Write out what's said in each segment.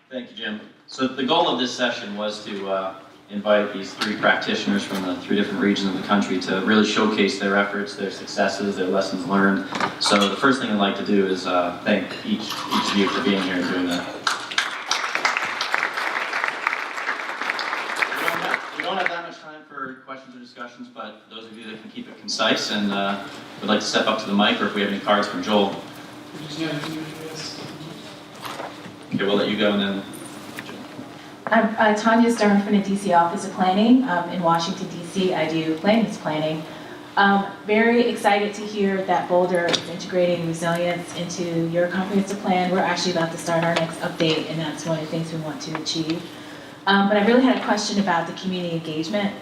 Thank you, Jim. So the goal of this session was to invite these three practitioners from the three different regions of the country to really showcase their efforts, their successes, their lessons learned. So the first thing I'd like to do is thank each of you for being here and doing that. We don't have that much time for questions or discussions, but for those of you that can keep it concise and would like to step up to the mic, or if we have any cards from Joel. Okay, we'll let you go and then. I'm Tanya Stern from the DC Office of Planning in Washington, DC. I do lands planning. Very excited to hear that Boulder is integrating resilience into your comprehensive plan. We're actually about to start our next update, and that's one of the things we want to achieve. But I really had a question about the community engagement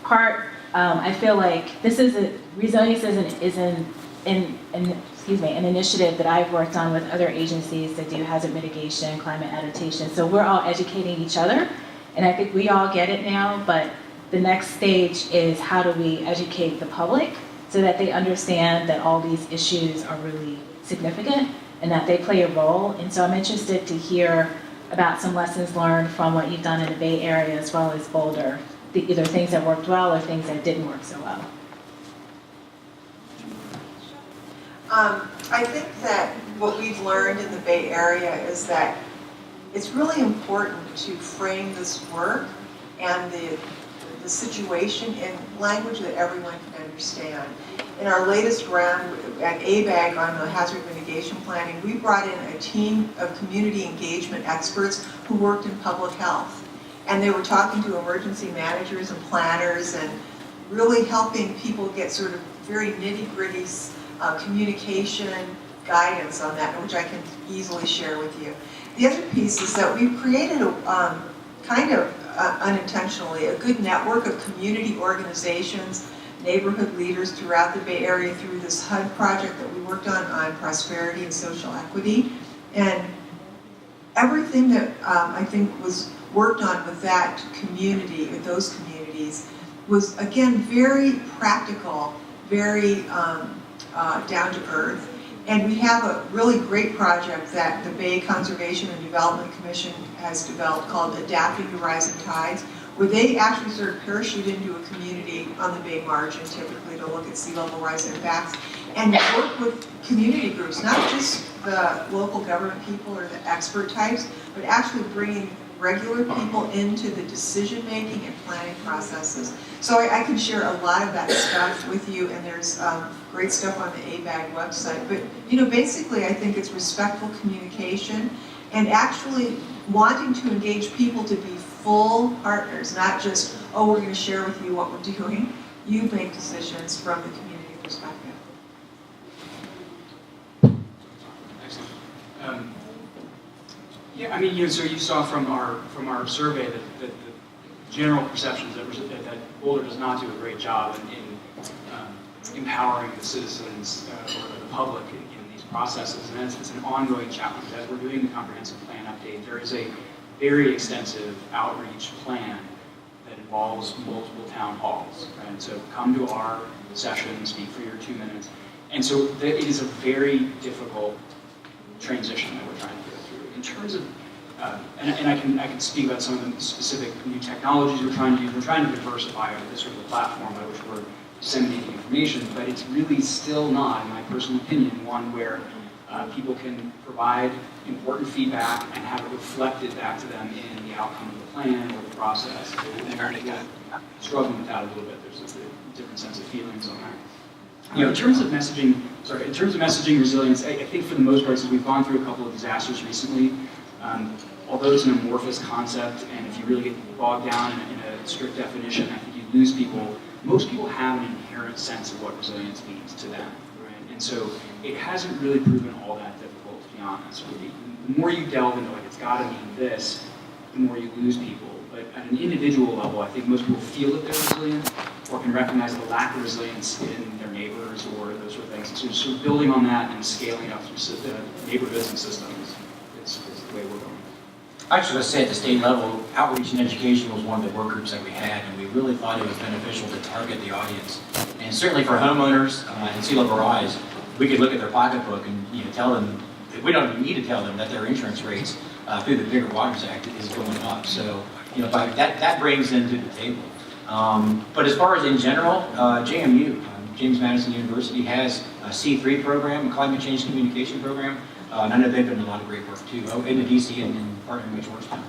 part. I feel like this is resilience is an initiative that I've worked on with other agencies that do hazard mitigation, climate adaptation. So we're all educating each other, and I think we all get it now, but the next stage is how do we educate the public so that they understand that all these issues are really significant and that they play a role. And so I'm interested to hear about some lessons learned from what you've done in the Bay Area as well as Boulder, either things that worked well or things that didn't work so well. I think that what we've learned in the Bay Area is that it's really important to frame this work and the situation in language that everyone can understand. In our latest round at ABAG on the hazard mitigation planning, we brought in a team of community engagement experts who worked in public health. And they were talking to emergency managers and planners and really helping people get sort of very nitty-gritty communication guidance on that, which I can easily share with you. The other piece is that we've created a kind of unintentionally a good network of community organizations, neighborhood leaders throughout the Bay Area through this HUD project that we worked on prosperity and social equity. And everything that I think was worked on with that community, with those communities, was again very practical, very down to earth. And we have a really great project that the Bay Conservation and Development Commission has developed called Adapting to Rising Tides, where they actually sort of parachute into a community on the Bay margin, typically to look at sea level rise impacts, and work with community groups, not just the local government people or the expert types, but actually bringing regular people into the decision-making and planning processes. So I can share a lot of that stuff with you, and there's great stuff on the ABAG website. But basically, I think it's respectful communication and actually wanting to engage people to be full partners, not just, oh, we're going to share with you what we're doing. You make decisions from the community perspective. Excellent. Yeah, I mean, so you saw from our survey that the general perceptions that Boulder does not do a great job in empowering the citizens or the public in these processes, and it's an ongoing challenge. As we're doing the comprehensive plan update, there is a very extensive outreach plan that involves multiple town halls, right? So come to our session, speak for your 2 minutes, and so it is a very difficult transition that we're trying to go through. In terms of, and I can speak about some of the specific new technologies we're trying to use. We're trying to diversify this sort of the platform by which we're disseminating information, but it's really still not, in my personal opinion, one where people can provide important feedback and have it reflected back to them in the outcome of the plan or the process. And struggling with that a little bit. There's a different sense of feelings on that. In terms of messaging resilience, I think for the most part, since we've gone through a couple of disasters recently, although it's an amorphous concept, and if you really get bogged down in a strict definition, I think you lose people. Most people have an inherent sense of what resilience means to them, right? And so it hasn't really proven all that difficult, to be honest. The more you delve into it's got to mean this, the more you lose people. But at an individual level, I think most people feel that they're resilient or can recognize the lack of resilience in their neighbors or those sort of things. So sort of building on that and scaling up through neighborhoods and systems is the way we're going. I was going to say at the state level, outreach and education was one of the work groups that we had, and we really thought it was beneficial to target the audience. And certainly for homeowners and sea level rise, we could look at their pocketbook and tell them, we don't even need to tell them that their insurance rates through the Bigger Waters Act is going up. So, that brings into the table. But as far as in general, JMU, James Madison University, has a C3 program, a climate change communication program. And I know they've done a lot of great work too, in the DC and partnering with Georgetown.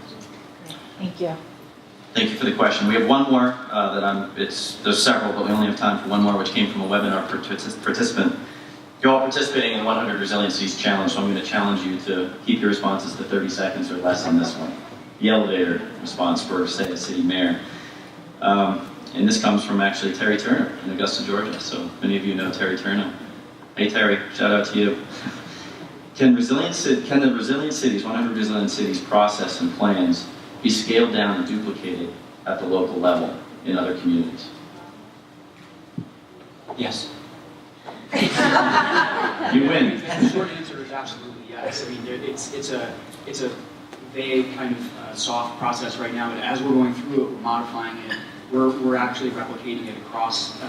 Thank you. Thank you for the question. We have one more there's several, but we only have time for one more, which came from a webinar participant. You're all participating in the 100 Resilient Cities Challenge, so I'm going to challenge you to keep your responses to 30 seconds or less on this one. The elevator response for, say, a city mayor. And this comes from actually Terry Turner in Augusta, Georgia. So many of you know Terry Turner. Hey Terry, shout out to you. Can the Resilient Cities, 100 Resilient Cities process and plans be scaled down and duplicated at the local level in other communities? Yes. You win. The short answer is absolutely yes. I mean, it's a vague kind of soft process right now, but as we're going through it, we're modifying it. We're actually replicating it across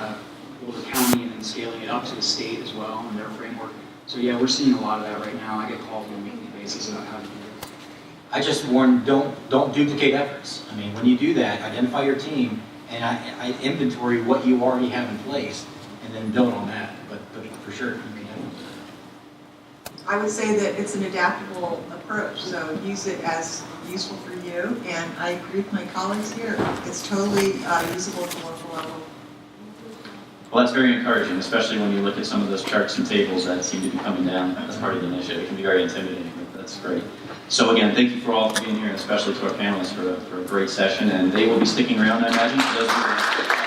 Boulder County and then scaling it up to the state as well in their framework. So yeah, we're seeing a lot of that right now. I get calls on a weekly basis about how to do this. I just warn, don't duplicate efforts. I mean, when you do that, identify your team and I inventory what you already have in place and then build on that. But for sure, you can have it. I would say that it's an adaptable approach, so use it as useful for you, and I agree with my colleagues here. It's totally usable at the local level. Well, that's very encouraging, especially when you look at some of those charts and tables that seem to be coming down as part of the initiative. It can be very intimidating, but that's great. So again, thank you for all for being here, and especially to our panelists for a great session, and they will be sticking around, I imagine, for those who are